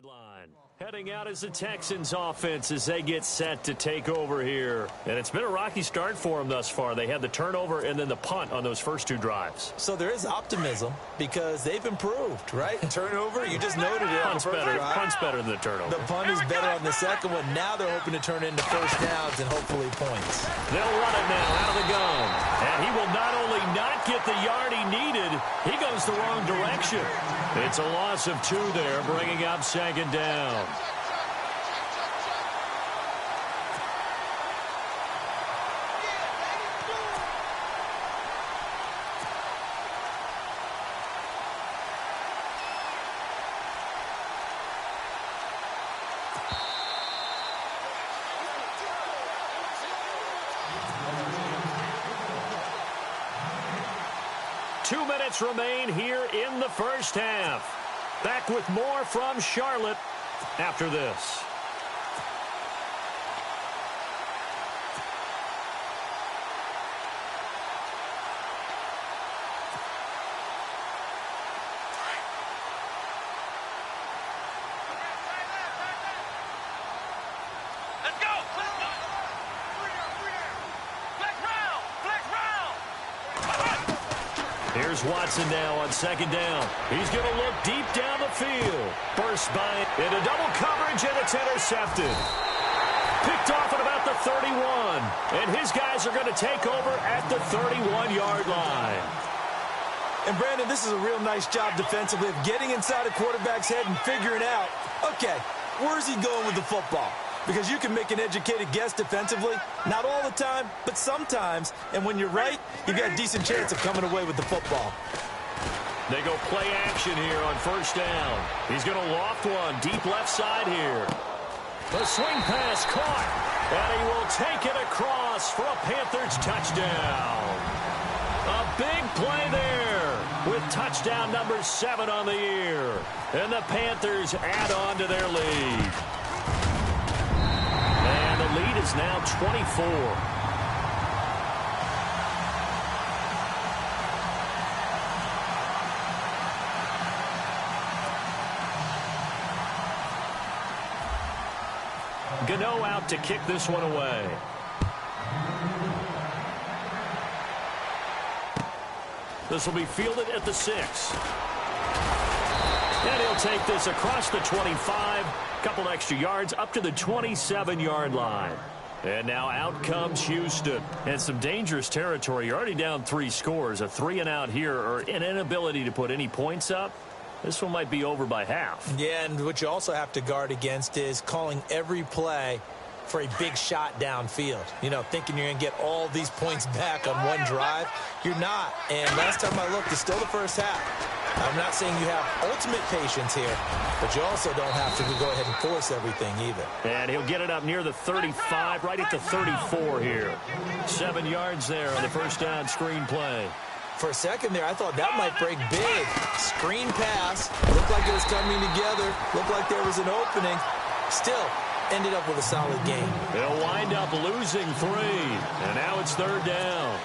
line. Heading out is the Texans offense as they get set to take over here. And it's been a rocky start for them thus far. They had the turnover and then the punt on those first two drives. So there is optimism because they've improved, right? Turnover, you just noted it. Punt's better than the turnover. The punt is better on the second one. Now they're hoping to turn into first downs and hopefully points. They'll run it now out of the gun. And he will not only not get the yard he needed, he goes the wrong direction. It's a loss of 2 there, bringing up second down. Remain here in the first half. Back with more from Charlotte after this. Here's Watson now on second down. He's going to look deep down the field. Burst by into double coverage, and it's intercepted. Picked off at about the 31. And his guys are going to take over at the 31-yard line. And, Brandon, this is a real nice job defensively of getting inside a quarterback's head and figuring out, okay, where's he going with the football? Because you can make an educated guess defensively. Not all the time, but sometimes. And when you're right, you've got a decent chance of coming away with the football. They go play action here on first down. He's going to loft one deep left side here. The swing pass caught. And he will take it across for a Panthers touchdown. A big play there with touchdown number 7 on the year. And the Panthers add on to their lead. And the lead is now 24. Gano out to kick this one away. This will be fielded at the 6. And he'll take this across the 25. Couple extra yards up to the 27-yard line. And now out comes Houston. And some dangerous territory. You're already down 3 scores. A 3-and-out here or an inability to put any points up. This one might be over by half. Yeah, and what you also have to guard against is calling every play for a big shot downfield. You know, thinking you're going to get all these points back on one drive. You're not. And last time I looked, it's still the first half. I'm not saying you have ultimate patience here, but you also don't have to go ahead and force everything either. And he'll get it up near the 35, right at the 34 here. 7 yards there on the first down screen play. For a second there, I thought that might break big. Screen pass. Looked like it was coming together. Looked like there was an opening. Still ended up with a solid game. They'll wind up losing 3. And now it's 3rd down.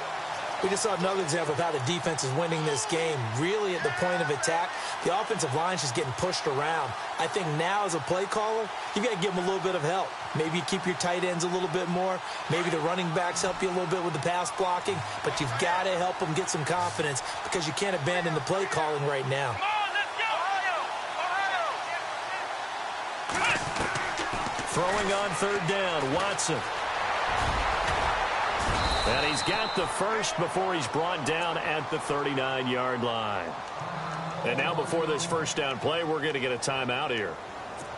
We just saw another example of how the defense is winning this game. Really at the point of attack, the offensive line's just getting pushed around. I think now as a play caller, you've got to give them a little bit of help. Maybe you keep your tight ends a little bit more. Maybe the running backs help you a little bit with the pass blocking. But you've got to help them get some confidence because you can't abandon the play calling right now. Throwing on 3rd down, Watson. And he's got the first before he's brought down at the 39-yard line. And now before this first down play, we're going to get a timeout here.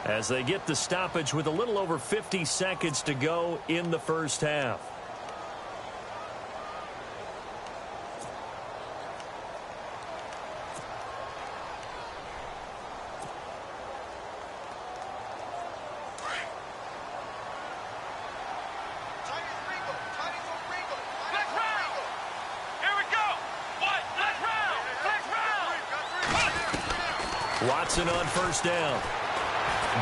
As they get the stoppage with a little over 50 seconds to go in the first half. Watson on first down.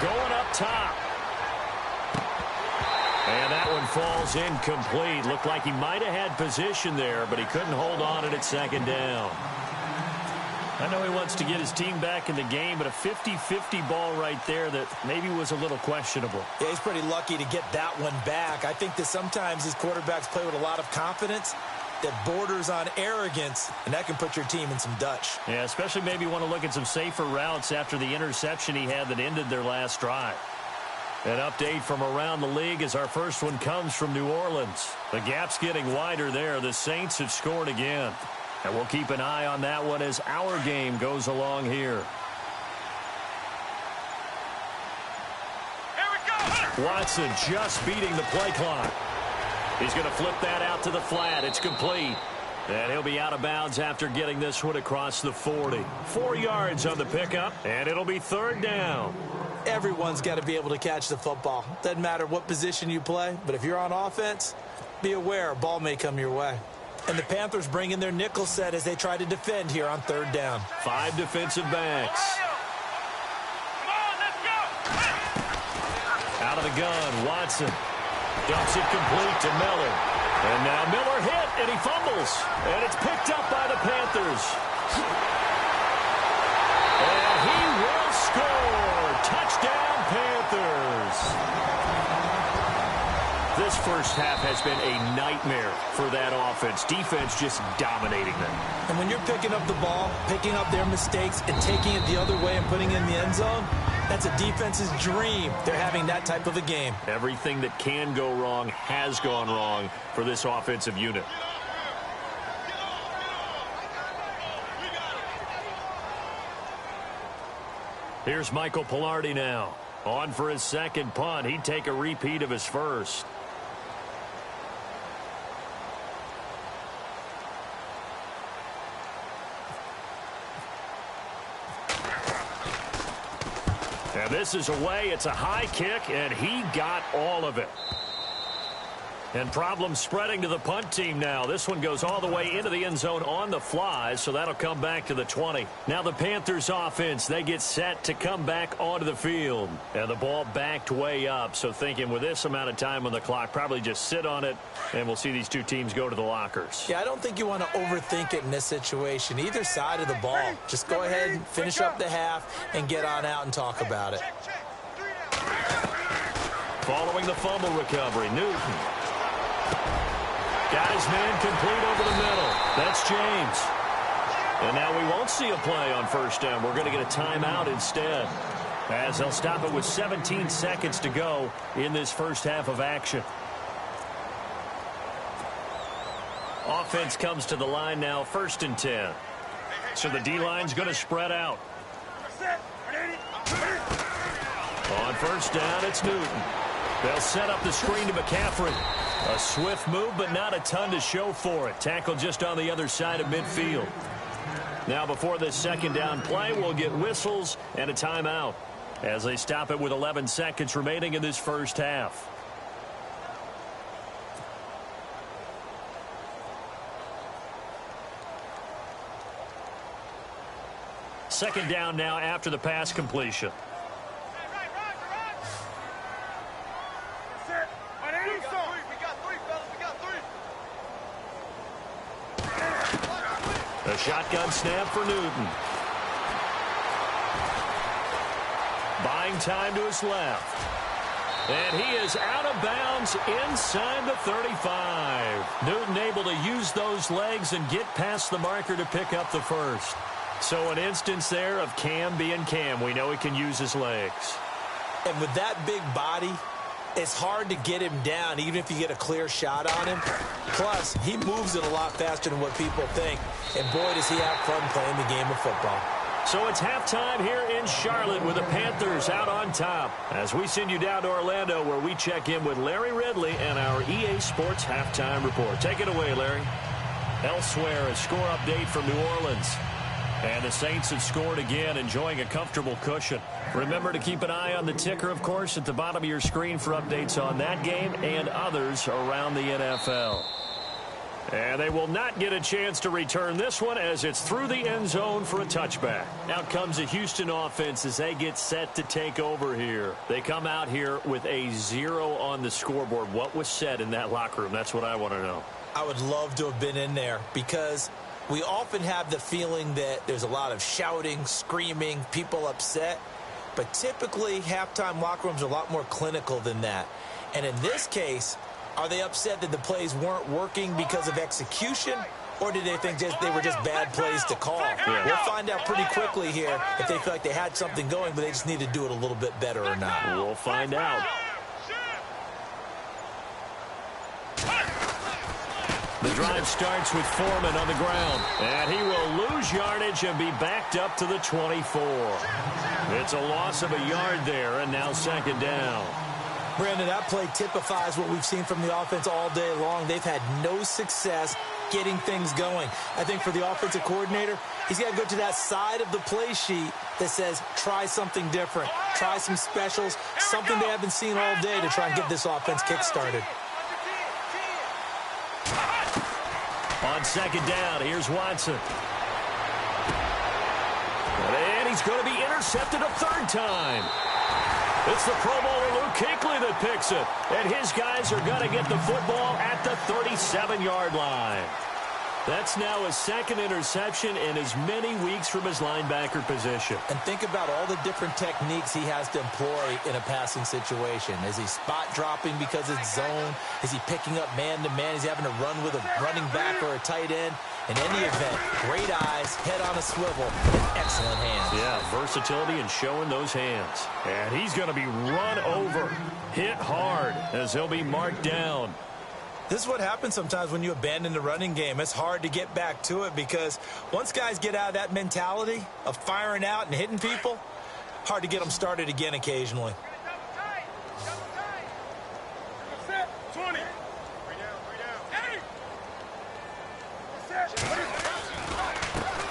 Going up top. And that one falls incomplete. Looked like he might have had position there, but he couldn't hold on it at 2nd down. I know he wants to get his team back in the game, but a 50-50 ball right there that maybe was a little questionable. Yeah, he's pretty lucky to get that one back. I think that sometimes these quarterbacks play with a lot of confidence that borders on arrogance, and that can put your team in some Dutch. Yeah, especially maybe want to look at some safer routes after the interception he had that ended their last drive. An update from around the league as our first one comes from New Orleans. The gap's getting wider there. The Saints have scored again. And we'll keep an eye on that one as our game goes along here. Here we go. Watson just beating the play clock. He's going to flip that out to the flat. It's complete. And he'll be out of bounds after getting this one across the 40. 4 yards on the pickup, and it'll be third down. Everyone's got to be able to catch the football. Doesn't matter what position you play, but if you're on offense, be aware a ball may come your way. And the Panthers bring in their nickel set as they try to defend here on third down. 5 defensive backs. Come on, let's go. Out of the gun, Watson dumps it complete to Miller. And now Miller hit, and he fumbles. And it's picked up by the Panthers. And he will score. Touchdown, Panthers. This first half has been a nightmare for that offense. Defense just dominating them. And when you're picking up the ball, picking up their mistakes, and taking it the other way and putting it in the end zone, that's a defense's dream. They're having that type of a game. Everything that can go wrong has gone wrong for this offensive unit. Here's Michael Pilardi now. On for his second punt. He'd take a repeat of his first. And this is away. It's a high kick, and he got all of it. And problems spreading to the punt team now. This one goes all the way into the end zone on the fly, so that'll come back to the 20. Now the Panthers offense, they get set to come back onto the field. And the ball backed way up, so thinking with this amount of time on the clock, probably just sit on it, and we'll see these two teams go to the lockers. Yeah, I don't think you want to overthink it in this situation. Either side of the ball. Just go ahead and finish up the half and get on out and talk about it. Following the fumble recovery, Newton. Got his man complete over the middle. That's James. And now we won't see a play on first down. We're going to get a timeout instead, as they'll stop it with 17 seconds to go in this first half of action. Offense comes to the line now, 1st and 10. So the D-line's going to spread out. On first down, it's Newton. They'll set up the screen to McCaffrey. A swift move, but not a ton to show for it. Tackle just on the other side of midfield. Now before this second down play, we'll get whistles and a timeout as they stop it with 11 seconds remaining in this first half. Second down now after the pass completion. A shotgun snap for Newton. Buying time to his left. And he is out of bounds inside the 35. Newton able to use those legs and get past the marker to pick up the first. So an instance there of Cam being Cam. We know he can use his legs. And with that big body, it's hard to get him down, even if you get a clear shot on him. Plus, he moves it a lot faster than what people think. And boy, does he have fun playing the game of football. So it's halftime here in Charlotte with the Panthers out on top. As we send you down to Orlando, where we check in with Larry Ridley and our EA Sports Halftime Report. Take it away, Larry. Elsewhere, a score update from New Orleans. And the Saints have scored again, enjoying a comfortable cushion. Remember to keep an eye on the ticker, of course, at the bottom of your screen for updates on that game and others around the NFL. And they will not get a chance to return this one as it's through the end zone for a touchback. Out comes the Houston offense as they get set to take over here. They come out here with a 0 on the scoreboard. What was said in that locker room? That's what I want to know. I would love to have been in there because We often have the feeling that there's a lot of shouting, screaming, people upset. But typically, halftime locker rooms are a lot more clinical than that. And in this case, are they upset that the plays weren't working because of execution? Or did they think they were just bad plays to call? Yeah. We'll find out pretty quickly here if they feel like they had something going, but they just need to do it a little bit better or not. We'll find out. The drive starts with Foreman on the ground. And he will lose yardage and be backed up to the 24. It's a loss of a yard there, and now second down. Brandon, that play typifies what we've seen from the offense all day long. They've had no success getting things going. I think for the offensive coordinator, he's got to go to that side of the play sheet that says try something different, try some specials, something they haven't seen all day to try and get this offense kick-started. On second down, here's Watson. And he's going to be intercepted a third time. It's the Pro Bowler Luke Kuechly that picks it. And his guys are going to get the football at the 37-yard line. That's now his second interception in as many weeks from his linebacker position. And think about all the different techniques he has to employ in a passing situation. Is he spot dropping because it's zone? Is he picking up man-to-man? Is he having to run with a running back or a tight end? In any event, great eyes, head on a swivel, and excellent hands. Yeah, versatility and showing those hands. And he's going to be run over, hit hard, as he'll be marked down. This is what happens sometimes when you abandon the running game. It's hard to get back to it because once guys get out of that mentality of firing out and hitting people, hard to get them started again occasionally.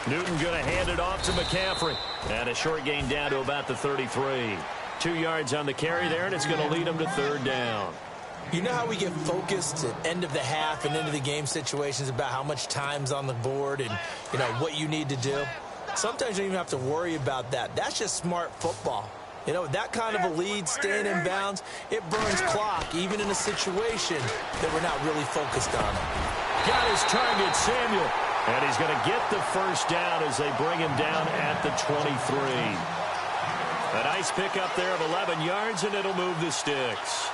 Newton going to hand it off to McCaffrey. And a short gain down to about the 33. 2 yards on the carry there, and it's going to lead him to third down. You know how we get focused at end of the half and into the game situations about how much time's on the board and, you know, what you need to do? Sometimes you don't even have to worry about that. That's just smart football. You know, that kind of a lead, staying in bounds, it burns clock, even in a situation that we're not really focused on. Got his target, Samuel. And he's going to get the first down as they bring him down at the 23. A nice pickup there of 11 yards, and it'll move the sticks.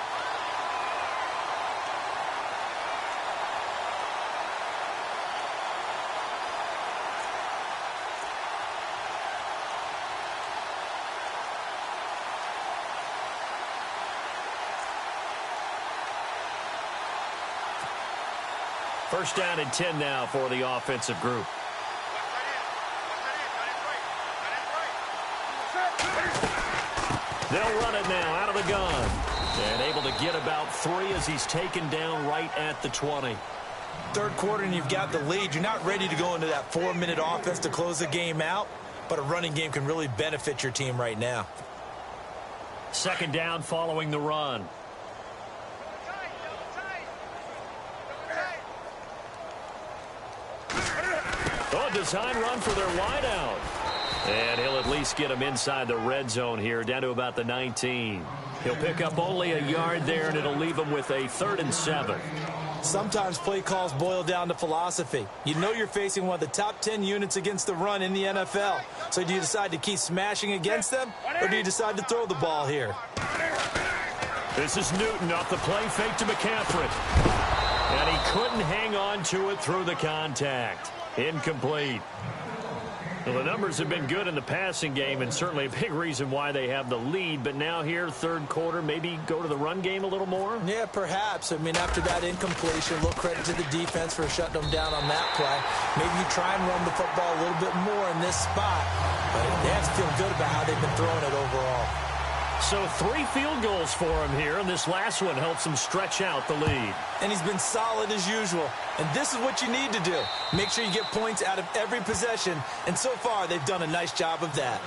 First down and 10 now for the offensive group. They'll run it now out of the gun. And able to get about 3 as he's taken down right at the 20. Third quarter and you've got the lead. You're not ready to go into that 4-minute offense to close the game out, but a running game can really benefit your team right now. Second down following the run. Oh, design run for their wideout. And he'll at least get him inside the red zone here, down to about the 19. He'll pick up only a yard there, and it'll leave him with a 3rd and 7. Sometimes play calls boil down to philosophy. You know you're facing one of the top 10 units against the run in the NFL. So do you decide to keep smashing against them, or do you decide to throw the ball here? This is Newton off the play fake to McCaffrey. And he couldn't hang on to it through the contact. Incomplete. Well, the numbers have been good in the passing game, and certainly a big reason why they have the lead. But now here, third quarter, maybe go to the run game a little more? Yeah, perhaps. I mean, after that incompletion, a little credit to the defense for shutting them down on that play. Maybe you try and run the football a little bit more in this spot. But they have to feel good about how they've been throwing it overall. So 3 field goals for him here, and this last one helps him stretch out the lead. And he's been solid as usual. And this is what you need to do. Make sure you get points out of every possession. And so far, they've done a nice job of that.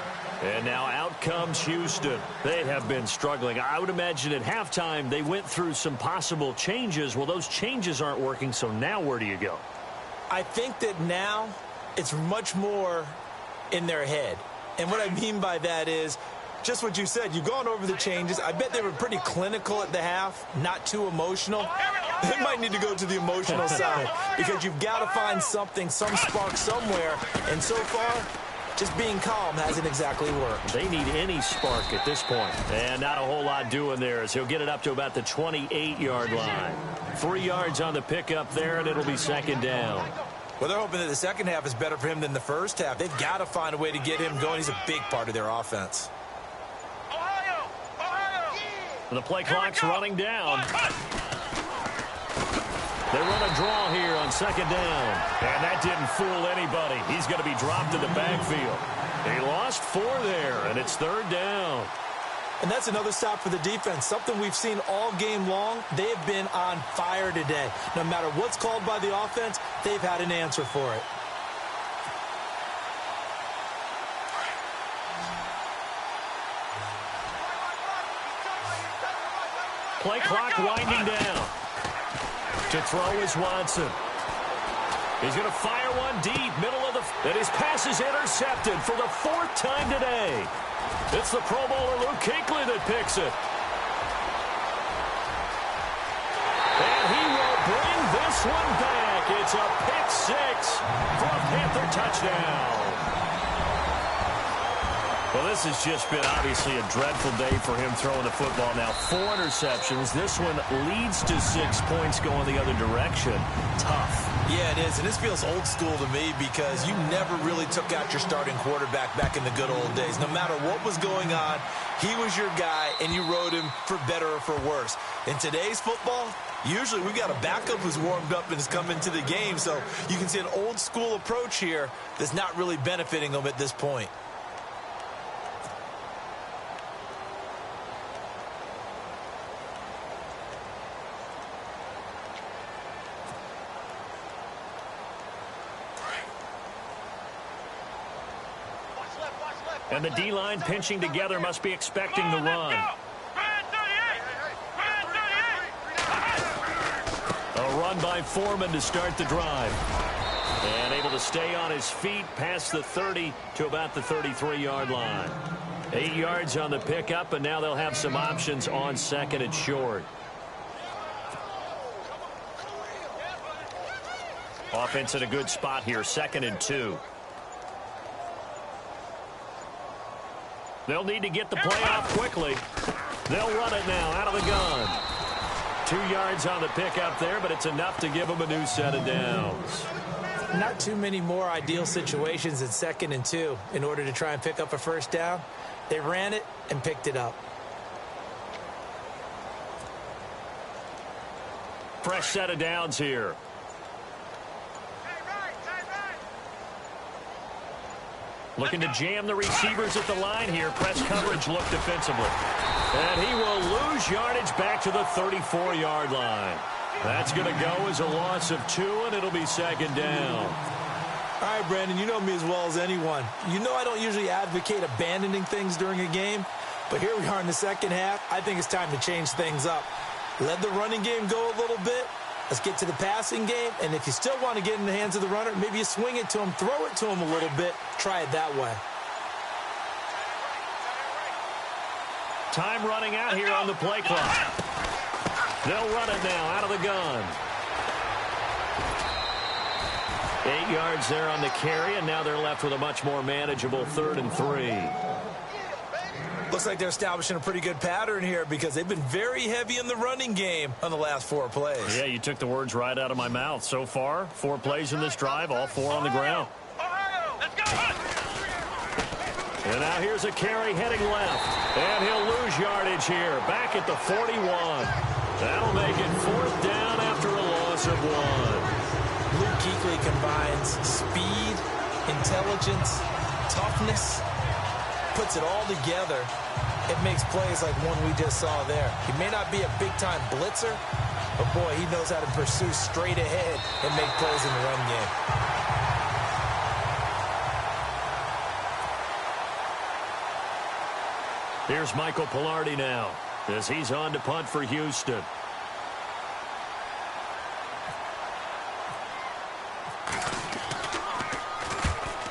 And now out comes Houston. They have been struggling. I would imagine at halftime they went through some possible changes. Well, those changes aren't working, so now where do you go? I think that now it's much more in their head. And what I mean by that is, just what you said, you've gone over the changes. I bet they were pretty clinical at the half, not too emotional. They might need to go to the emotional side because you've got to find something, some spark somewhere. And so far, just being calm hasn't exactly worked. They need any spark at this point. And not a whole lot doing there as he'll get it up to about the 28-yard line. 3 yards on the pickup there, and it'll be second down. Well, they're hoping that the second half is better for him than the first half. They've got to find a way to get him going. He's a big part of their offense. Ohio! Ohio! The play clock's running down. They run a draw here on second down. And that didn't fool anybody. He's going to be dropped in the backfield. He lost 4 there, and it's third down. And that's another stop for the defense, something we've seen all game long. They have been on fire today. No matter what's called by the offense, they've had an answer for it. Play clock winding down. To throw is Watson. He's going to fire one deep, middle of the... And his pass is intercepted for the 4th time today. It's the Pro Bowler Luke Kuechly that picks it. And he will bring this one back. It's a pick 6 for a Panther touchdown. Well, this has just been obviously a dreadful day for him throwing the football. Now, 4 interceptions. This one leads to 6 points going the other direction. Tough. Yeah, it is, and this feels old school to me because you never really took out your starting quarterback back in the good old days. No matter what was going on, he was your guy, and you rode him for better or for worse. In today's football, usually we've got a backup who's warmed up and has come into the game, so you can see an old school approach here that's not really benefiting them at this point. And the D-line pinching together must be expecting the run. A run by Foreman to start the drive. And able to stay on his feet past the 30 to about the 33-yard line. 8 yards on the pickup, and now they'll have some options on second and short. Offense in a good spot here, 2nd and 2. They'll need to get the play off quickly. They'll run it now out of the gun. 2 yards on the pickup there, but it's enough to give them a new set of downs. Not too many more ideal situations in 2nd and 2 in order to try and pick up a first down. They ran it and picked it up. Fresh set of downs here. Looking to jam the receivers at the line here. Press coverage look defensively. And he will lose yardage back to the 34-yard line. That's going to go as a loss of 2, and it'll be second down. All right, Brandon, you know me as well as anyone. You know I don't usually advocate abandoning things during a game, but here we are in the second half. I think it's time to change things up. Let the running game go a little bit. Let's get to the passing game, and if you still want to get in the hands of the runner, maybe you swing it to him, throw it to him a little bit, try it that way. Time running out here on the play clock. They'll run it now out of the gun. 8 yards there on the carry, and now they're left with a much more manageable 3rd and 3. Looks like they're establishing a pretty good pattern here because they've been very heavy in the running game on the last 4 plays. Yeah, you took the words right out of my mouth. So far, 4 plays in this drive, all 4 on the ground. Ohio! Let's go! And now here's a carry heading left. And he'll lose yardage here, back at the 41. That'll make it 4th down after a loss of 1. Luke Kuechly combines speed, intelligence, toughness, puts it all together. It makes plays like one we just saw there. He may not be a big-time blitzer, but boy, he knows how to pursue straight ahead and make plays in the run game. Here's Michael Pilardi now as he's on to punt for Houston.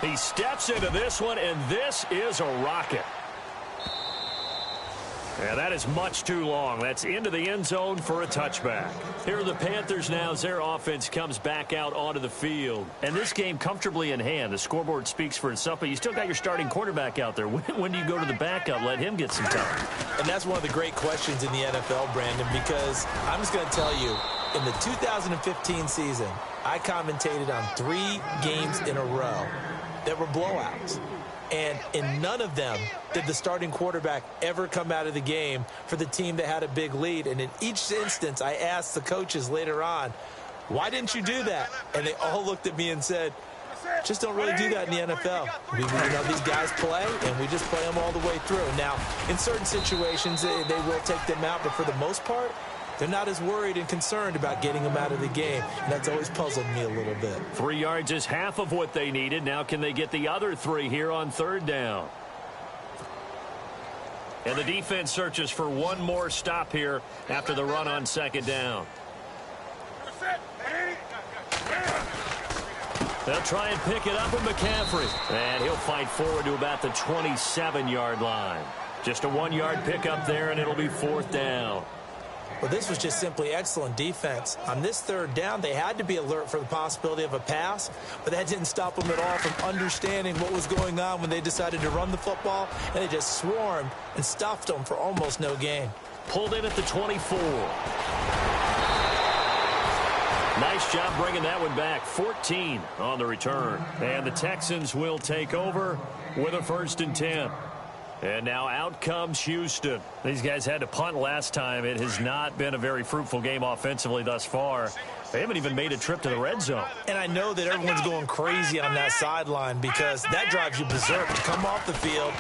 He steps into this one, and this is a rocket. Yeah, that is much too long. That's into the end zone for a touchback. Here are the Panthers now as their offense comes back out onto the field. And this game comfortably in hand. The scoreboard speaks for itself, but you still got your starting quarterback out there. When do you go to the backup, let him get some time? And that's one of the great questions in the NFL, Brandon, because I'm just going to tell you, in the 2015 season, I commentated on 3 games in a row that were blowouts. And in none of them did the starting quarterback ever come out of the game for the team that had a big lead. And in each instance, I asked the coaches later on, why didn't you do that? And they all looked at me and said, just don't really do that in the NFL. These guys play, and we just play them all the way through. Now, in certain situations, they will take them out, but for the most part, they're not as worried and concerned about getting them out of the game. And that's always puzzled me a little bit. 3 yards is half of what they needed. Now can they get the other 3 here on 3rd down? And the defense searches for one more stop here after the run on 2nd down. They'll try and pick it up with McCaffrey. And he'll fight forward to about the 27-yard line. Just a 1-yard pickup there, and it'll be 4th down. Well, this was just simply excellent defense. On this 3rd down, they had to be alert for the possibility of a pass, but that didn't stop them at all from understanding what was going on when they decided to run the football, and they just swarmed and stuffed them for almost no gain. Pulled in at the 24. Nice job bringing that one back. 14 on the return. And the Texans will take over with a 1st and 10. And now out comes Houston. These guys had to punt last time. It has not been a very fruitful game offensively thus far. They haven't even made a trip to the red zone. And I know that everyone's going crazy on that sideline because that drives you berserk to come off the field,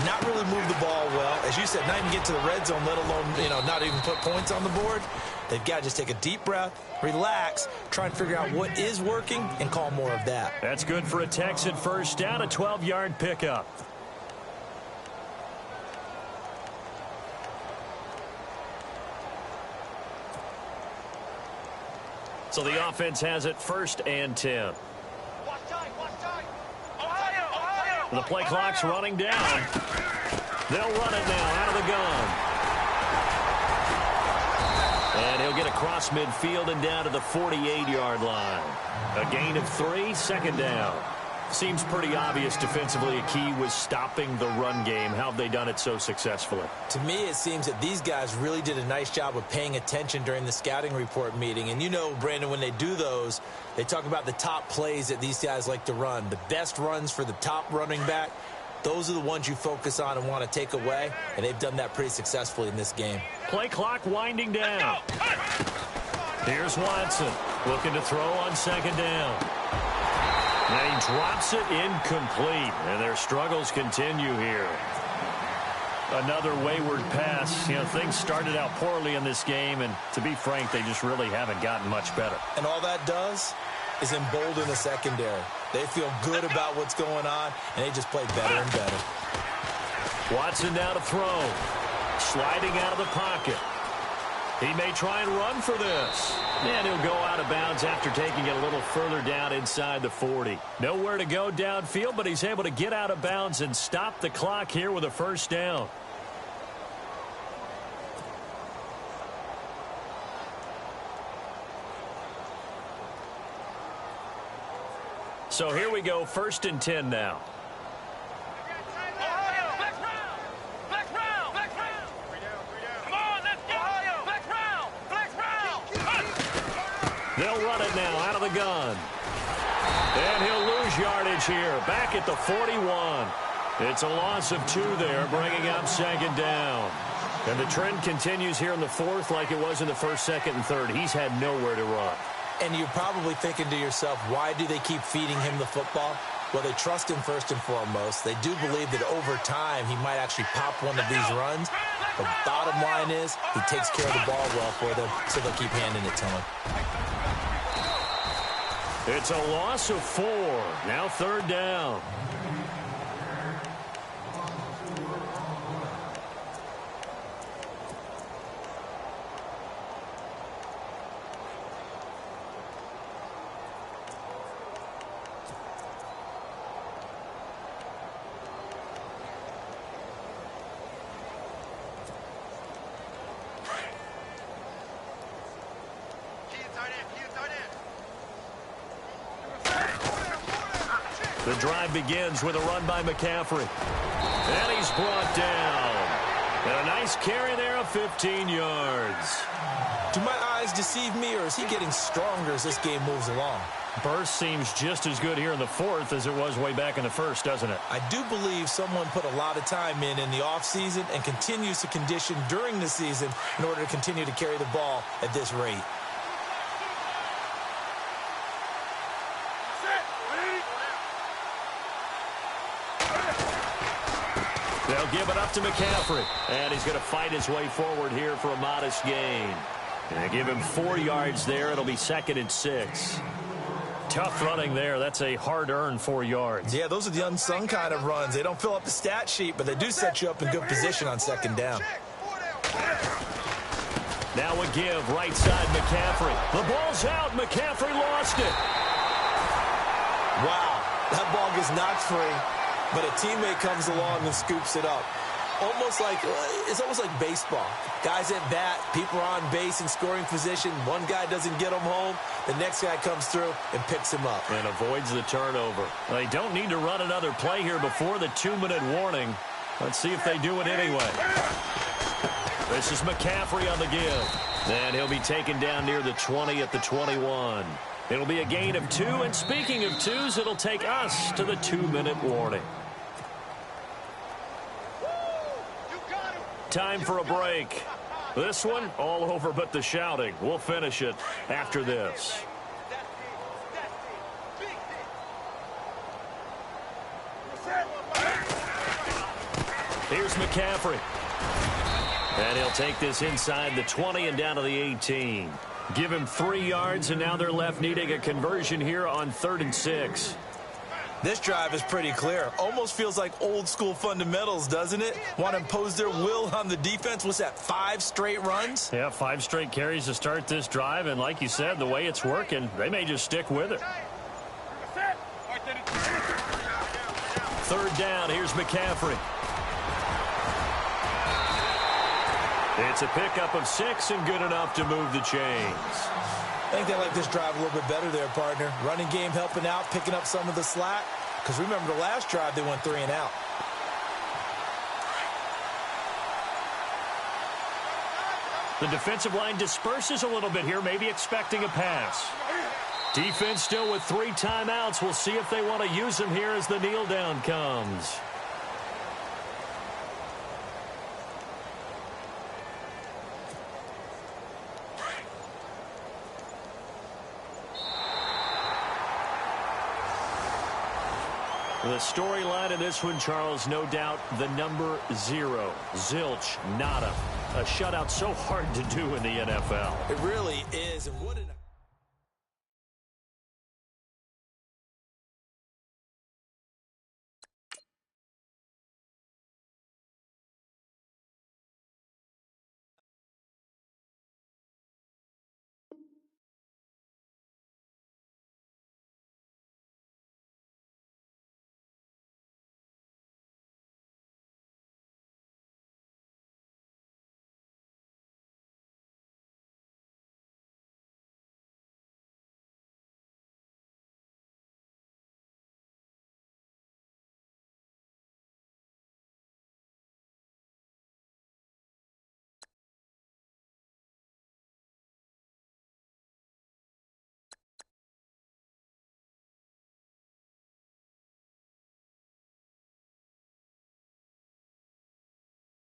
not really move the ball well. As you said, not even get to the red zone, let alone, not even put points on the board. They've got to just take a deep breath, relax, try and figure out what is working, and call more of that. That's good for a Texan 1st down, a 12-yard pickup. So the offense has it 1st and 10. The play clock's running down. They'll run it now out of the gun. And he'll get across midfield and down to the 48-yard line. A gain of 3, 2nd down. Seems pretty obvious defensively a key was stopping the run game. How have they done it so successfully? To me, it seems that these guys really did a nice job of paying attention during the scouting report meeting. And Brandon, when they do those, they talk about the top plays that these guys like to run. The best runs for the top running back, those are the ones you focus on and want to take away. And they've done that pretty successfully in this game. Play clock winding down. Here's Watson looking to throw on 2nd down. And he drops it incomplete, and their struggles continue here. Another wayward pass. Things started out poorly in this game, and to be frank, they just really haven't gotten much better. And all that does is embolden the secondary. They feel good about what's going on, and they just play better and better. Watson now to throw. Sliding out of the pocket. He may try and run for this. And he'll go out of bounds after taking it a little further down inside the 40. Nowhere to go downfield, but he's able to get out of bounds and stop the clock here with a 1st down. So here we go, 1st and 10 now. They'll run it now out of the gun. And he'll lose yardage here. Back at the 41. It's a loss of 2 there, bringing up 2nd down. And the trend continues here in the 4th like it was in the 1st, 2nd, and 3rd. He's had nowhere to run. And you're probably thinking to yourself, why do they keep feeding him the football? Well, they trust him first and foremost. They do believe that over time he might actually pop one of these runs. But the bottom line is he takes care of the ball well for them, so they'll keep handing it to him. It's a loss of 4. Now 3rd down. The drive begins with a run by McCaffrey. And he's brought down. And a nice carry there of 15 yards. Do my eyes deceive me, or is he getting stronger as this game moves along? Burst seems just as good here in the fourth as it was way back in the first, doesn't it? I do believe someone put a lot of time in the offseason and continues to condition during the season in order to continue to carry the ball at this rate. They'll give it up to McCaffrey. And he's going to fight his way forward here for a modest gain. And they give him 4 yards there. It'll be 2nd and 6. Tough running there. That's a hard-earned 4 yards. Yeah, those are the unsung kind of runs. They don't fill up the stat sheet, but they do set you up in good position on 2nd down. Now a give, right side McCaffrey. The ball's out. McCaffrey lost it. Wow, that ball gets knocked free, but a teammate comes along and scoops it up. It's almost like baseball. Guys at bat, people are on base in scoring position. One guy doesn't get him home. The next guy comes through and picks him up. And avoids the turnover. They don't need to run another play here before the 2-minute warning. Let's see if they do it anyway. This is McCaffrey on the give. And he'll be taken down near the 20 at the 21. It'll be a gain of 2. And speaking of 2s, it'll take us to the 2-minute warning. Time for a break. This one, all over but the shouting. We'll finish it after this. Here's McCaffrey. And he'll take this inside the 20 and down to the 18. Give him 3 yards, and now they're left needing a conversion here on 3rd and 6. This drive is pretty clear. Almost feels like old school fundamentals, doesn't it? Want to impose their will on the defense. What's that, 5 straight runs? Yeah, 5 straight carries to start this drive. And like you said, the way it's working, they may just stick with it. 3rd down, here's McCaffrey. It's a pickup of 6 and good enough to move the chains. I think they like this drive a little bit better there, partner. Running game helping out, picking up some of the slack. Because remember the last drive, they went 3 and out. The defensive line disperses a little bit here, maybe expecting a pass. Defense still with 3 timeouts. We'll see if they want to use them here as the kneel down comes. The storyline in this one, Charles, no doubt the number 0. Zilch, nada. A shutout so hard to do in the NFL. It really is. And what an